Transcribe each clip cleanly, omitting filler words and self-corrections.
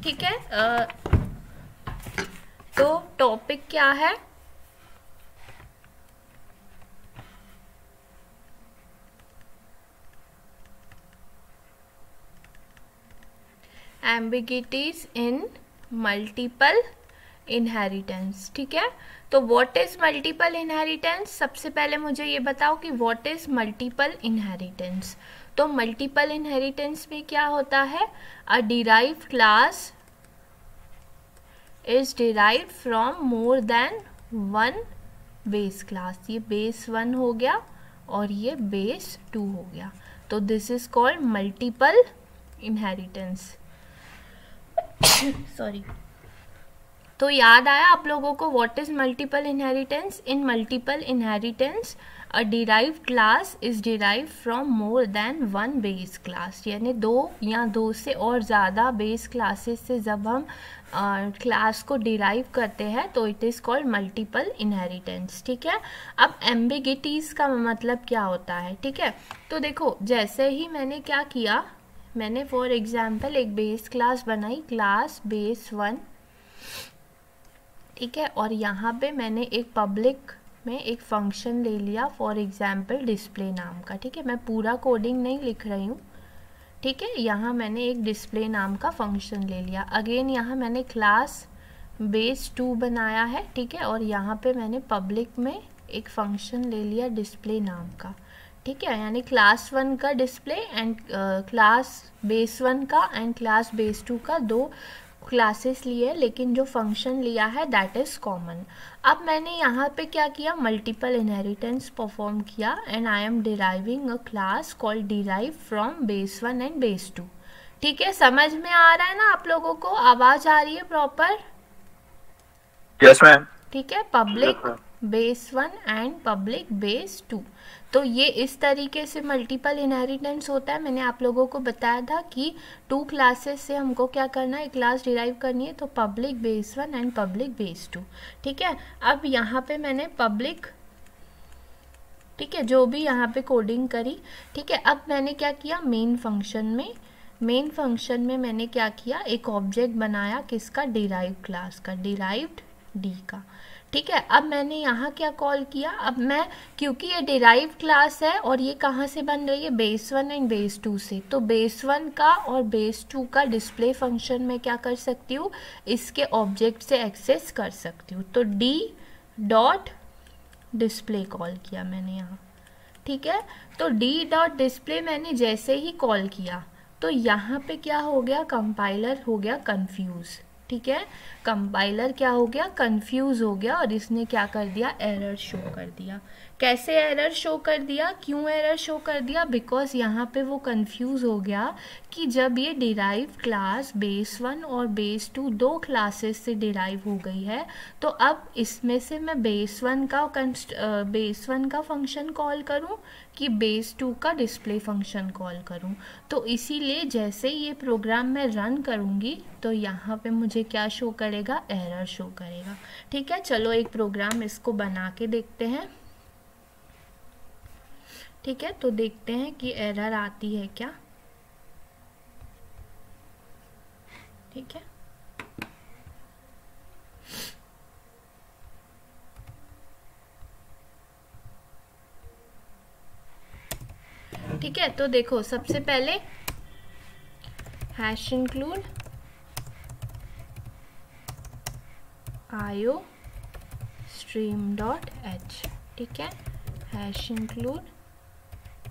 ठीक है। तो टॉपिक क्या है? एम्बिगिटीज इन मल्टीपल इनहेरिटेंस। ठीक है, तो व्हाट इज मल्टीपल इनहेरिटेंस? सबसे पहले मुझे ये बताओ कि व्हाट इज मल्टीपल इनहेरिटेंस। तो मल्टीपल इनहेरिटेंस में क्या होता है? अ derived class is derived from more than one base class. ये बेस 1 हो गया और ये बेस 2 हो गया, तो this is called multiple inheritance. Sorry. तो याद आया आप लोगों को what is multiple inheritance? In multiple inheritance a derived class is derived from more than one base class, यानी 2 या 2 से और ज़्यादा बेस क्लासेस से जब हम क्लास को डिराइव करते हैं तो it is called multiple inheritance. ठीक है, अब एम्बिगिटीज का मतलब क्या होता है? ठीक है, तो देखो जैसे ही मैंने क्या किया, मैंने फॉर एग्जाम्पल एक बेस क्लास बनाई, क्लास बेस 1। ठीक है, और यहाँ पे मैंने एक पब्लिक में एक फंक्शन ले लिया, फॉर एग्जाम्पल डिस्प्ले नाम का। ठीक है, मैं पूरा कोडिंग नहीं लिख रही हूँ। ठीक है, यहाँ मैंने एक डिस्प्ले नाम का फंक्शन ले लिया। अगेन यहाँ मैंने क्लास बेस 2 बनाया है। ठीक है, और यहाँ पे मैंने पब्लिक में एक फंक्शन ले लिया डिस्प्ले नाम का। ठीक है, यानी क्लास 1 का डिस्प्ले एंड क्लास बेस 1 का एंड क्लास बेस 2 का 2 क्लासेस लिए, लेकिन जो फंक्शन लिया है दैट इज कॉमन। अब मैंने यहाँ पे क्या किया? मल्टीपल इनहेरिटेंस परफॉर्म किया and I am deriving a class called derive from base 1 and base 2। ठीक है, समझ में आ रहा है ना आप लोगों को? आवाज आ रही है प्रॉपर? Yes ma'am. ठीक है, public base 1 and public base 2। तो ये इस तरीके से मल्टीपल इनहेरिटेंस होता है। मैंने आप लोगों को बताया था कि 2 क्लासेस से हमको क्या करना है, क्लास डिराइव करनी है, तो public base 1 and public base 2। ठीक है, अब यहाँ पे मैंने पब्लिक, ठीक है, जो भी यहाँ पे कोडिंग करी। ठीक है, अब मैंने क्या किया, मेन फंक्शन में मैंने क्या किया, एक ऑब्जेक्ट बनाया, किसका? डिराइव क्लास का, डिराइव्ड डी का। ठीक है, अब मैंने यहाँ क्या कॉल किया, अब मैं, क्योंकि ये डिराइव क्लास है और ये कहाँ से बन रही है? बेस 1 एंड बेस 2 से, तो बेस 1 का और बेस 2 का डिस्प्ले फंक्शन में क्या कर सकती हूँ, इसके ऑब्जेक्ट से एक्सेस कर सकती हूँ। तो डी डॉट डिस्प्ले कॉल किया मैंने यहाँ। ठीक है, तो डी डॉट डिस्प्ले मैंने जैसे ही कॉल किया तो यहाँ पे क्या हो गया, कंपाइलर हो गया कंफ्यूज। ठीक है, कंपाइलर क्या हो गया, कंफ्यूज हो गया, और इसने क्या कर दिया, एरर शो कर दिया। कैसे एरर शो कर दिया? क्यों एरर शो कर दिया? बिकॉज यहाँ पे वो कंफ्यूज हो गया कि जब ये डिराइव क्लास बेस 1 और बेस 2 2 क्लासेस से डिराइव हो गई है, तो अब इसमें से मैं बेस 1 का फंक्शन कॉल करूँ कि बेस 2 का डिस्प्ले फंक्शन कॉल करूं। तो इसीलिए जैसे ये प्रोग्राम मैं रन करूंगी तो यहाँ पे मुझे क्या शो करेगा, एरर शो करेगा। ठीक है, चलो एक प्रोग्राम इसको बना के देखते हैं। ठीक है, तो देखते हैं कि एरर आती है क्या। ठीक है, ठीक है, तो देखो सबसे पहले hash include io stream dot H. ठीक है, hash include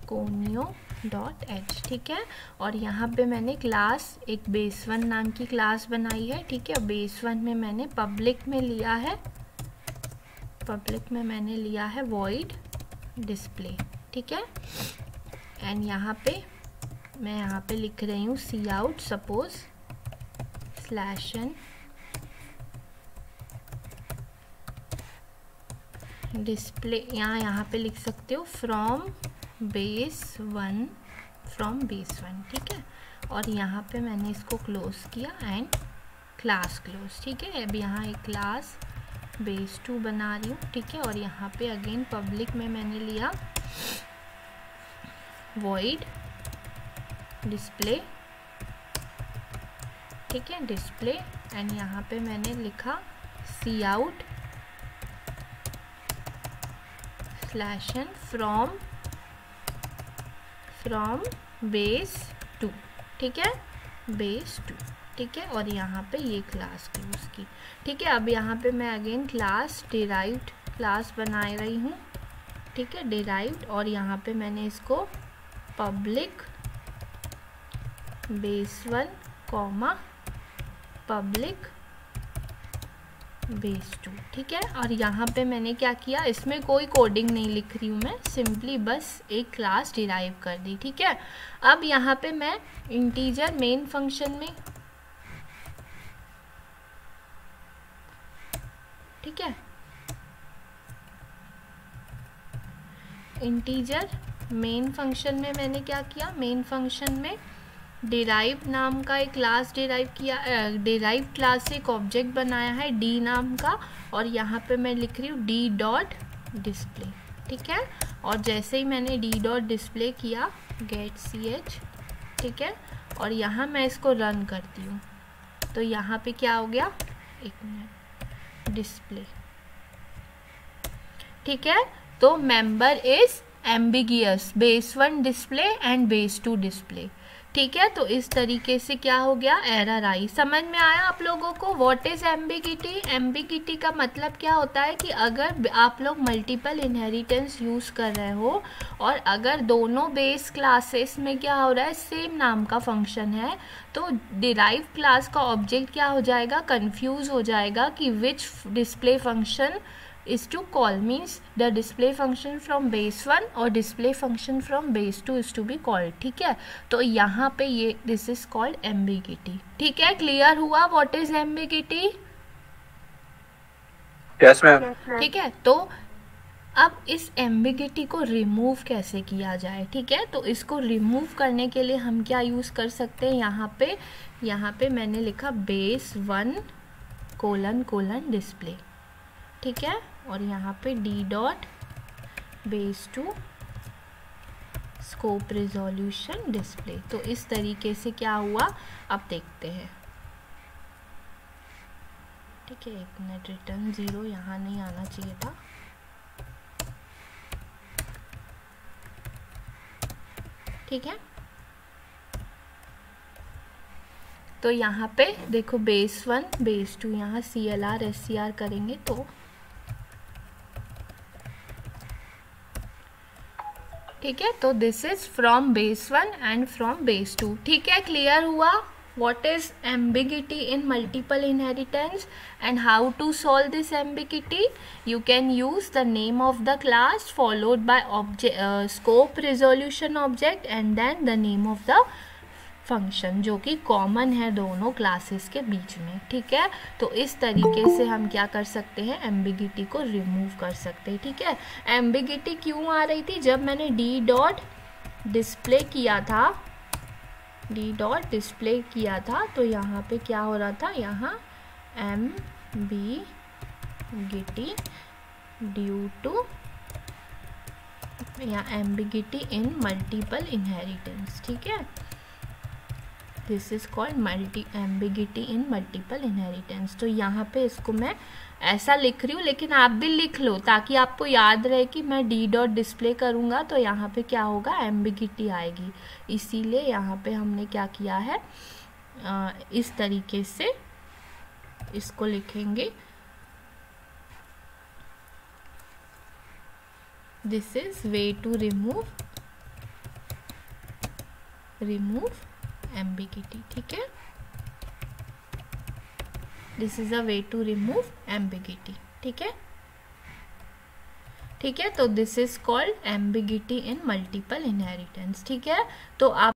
conio dot H. ठीक है, और यहाँ पे मैंने क्लास एक बेस 1 नाम की क्लास बनाई है। ठीक है, बेस 1 में मैंने पब्लिक में लिया है void display। ठीक है, एंड यहाँ पे मैं लिख रही हूँ cout सपोज /n डिस्प्ले, यहाँ पे लिख सकते हो फ्रॉम बेस 1। ठीक है, और यहाँ पे मैंने इसको क्लोज किया एंड क्लास क्लोज। ठीक है, अब यहाँ एक क्लास बेस 2 बना रही हूँ। ठीक है, और यहाँ पे अगेन पब्लिक में मैंने लिया void display। ठीक है, डिस्प्ले, एंड यहाँ पे मैंने लिखा सी आउट /n फ्रॉम बेस 2, ठीक है, बेस 2, ठीक है, और यहाँ पे ये क्लास क्लोज की, ठीक है। अब यहाँ पे मैं अगेन क्लास डिराइव्ड क्लास बना रही हूँ, ठीक है, डिराइव्ड, और यहाँ पे मैंने इसको public base 1 comma public base 2, ठीक है। और यहाँ पे मैंने क्या किया, इसमें कोई कोडिंग नहीं लिख रही हूँ मैं, सिंपली बस एक क्लास डिराइव कर दी, ठीक है। अब यहाँ पे मैं इंटीजर मेन फंक्शन में, ठीक है, इंटीजर मेन फंक्शन में मैंने क्या किया, मेन फंक्शन में डिराइव नाम का एक क्लास डिराइव किया, डिराइव क्लास से एक ऑब्जेक्ट बनाया है डी नाम का, और यहाँ पे मैं लिख रही हूँ डी डॉट डिस्प्ले, ठीक है। और जैसे ही मैंने डी डॉट डिस्प्ले किया गेट ch, ठीक है, और यहाँ मैं इसको रन करती हूँ, तो यहाँ पे क्या हो गया, एक मिनट, डिस्प्ले, ठीक है। तो member is ambiguous, base 1 display and base 2 display, ठीक है। तो इस तरीके से क्या हो गया, एरर आई। समझ में आया आप लोगों को व्हाट इज एम्बिगिटी? एम्बिगिटी का मतलब क्या होता है कि अगर आप लोग मल्टीपल इनहेरिटेंस यूज कर रहे हो और अगर दोनों बेस क्लासेस में क्या हो रहा है, सेम नाम का फंक्शन है, तो डिराइव क्लास का ऑब्जेक्ट क्या हो जाएगा, कंफ्यूज हो जाएगा कि विच display function is to call, means the display function from base 1 और display function from base 2 is to be called, ठीक है। तो यहाँ पे ये this is called ambiguity, ठीक है। क्लियर हुआ what is ambiguity? Yes ma'am. ठीक है। तो अब इस ambiguity को रिमूव कैसे किया जाए, ठीक है। तो इसको रिमूव करने के लिए हम क्या यूज कर सकते हैं, यहाँ पे मैंने लिखा बेस 1 : डिस्प्ले, ठीक है, और यहाँ पे D dot base 2 scope resolution display. तो इस तरीके से क्या हुआ, अब देखते हैं, ठीक है। एक मिनट, रिटर्न 0 यहाँ नहीं आना चाहिए था, ठीक है। तो यहाँ पे देखो बेस 1 बेस 2, यहाँ CLR SCR करेंगे तो ठीक है। तो this is from base 1 and from base 2, ठीक है। क्लियर हुआ what is ambiguity in multiple inheritance and how to solve this ambiguity? You can use the name of the class followed by scope resolution object and then the name of the function, जो कि common है दोनों classes के बीच में, ठीक है। तो इस तरीके से हम क्या कर सकते हैं, एम्बिगिटी को रिमूव कर सकते हैं, ठीक है। एम्बिगिटी क्यों आ रही थी, जब मैंने डी डॉट डिस्प्ले किया था, तो यहाँ पे क्या हो रहा था, यहाँ एम्बिगिटी ड्यू टू, यहाँ एम्बिगिटी इन मल्टीपल इनहेरिटेंस, ठीक है। This is called ambiguity in multiple inheritance. तो यहाँ पे इसको मैं ऐसा लिख रही हूँ, लेकिन आप भी लिख लो ताकि आपको याद रहे कि मैं डी डॉट डिस्प्ले करूँगा तो यहाँ पे क्या होगा, एम्बिगिटी आएगी। इसीलिए यहाँ पे हमने क्या किया है, इस तरीके से इसको लिखेंगे, this is way to remove ambiguity, ठीक है। This is a way to remove ambiguity, ठीक है, ठीक है। तो this is called ambiguity in multiple inheritance, ठीक है। तो आप